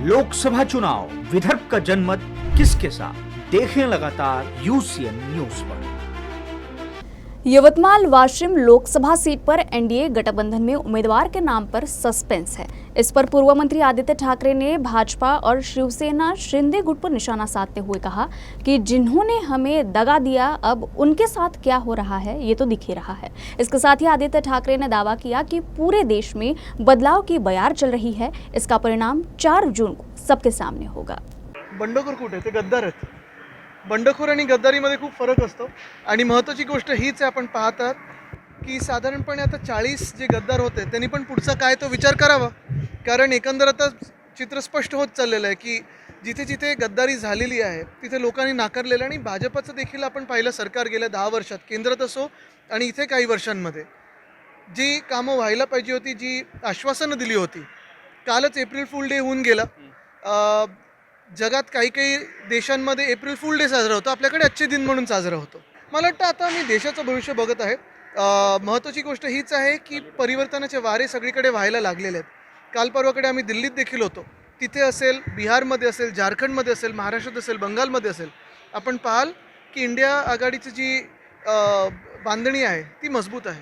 लोकसभा चुनाव, विदर्भ का जनमत किसके साथ? देखें लगातार यूसीएन न्यूज पर। यवतमाल वाशिम लोकसभा सीट पर एनडीए गठबंधन में उम्मीदवार के नाम पर सस्पेंस है। इस पर पूर्व मंत्री आदित्य ठाकरे ने भाजपा और शिवसेना शिंदे गुट पर निशाना साधते हुए कहा कि जिन्होंने हमें दगा दिया, अब उनके साथ क्या हो रहा है ये तो दिख ही रहा है। इसके साथ ही आदित्य ठाकरे ने दावा किया कि पूरे देश में बदलाव की बयार चल रही है। इसका परिणाम 4 जून को सबके सामने होगा। बंडखोर कुठे ते गद्दार आहेत। बंडखोर आणि गद्दारीमध्ये खूप फरक असतो आणि महत्त्वाची गोष्ट हीच आहे, आपण पाहतात की साधारणपणे आता 40 जे गद्दार होते त्यांनी पण पुढचा काय तो विचार करावा, कारण एकंदर आता चित्र स्पष्ट होत चाललेलं आहे की जिथे जिथे गद्दारी झालेली आहे तिथे लोकांनी नाकारलेलं, आणि भाजपचं देखील आपण पाहिलं सरकार गेल्या 10 वर्षात केंद्रात असो आणि इथे काही वर्षांमध्ये जी कामं व्हायला पाहिजे होती, जी आश्वासनं दिली होती, कालच एप्रिल फूल डे होऊन गेला। जगात काही काही देशांमध्ये एप्रिल फूल डे साजरा होतो, आपल्याकडे अच्छे दिन म्हणून साजरा होतो। मला वाटतं आता मी देशाचं भविष्य बघत आहे। महत्त्वाची गोष्ट हीच आहे की परिवर्तनाचे वारे सगळीकडे व्हायला लागलेले आहेत। काल परवाकडे आम्ही दिल्लीत देखील होतो, तिथे असेल, बिहारमध्ये असेल, झारखंडमध्ये असेल, महाराष्ट्रात असेल, बंगालमध्ये असेल, आपण पाहाल की इंडिया आघाडीची जी बांधणी आहे ती मजबूत आहे।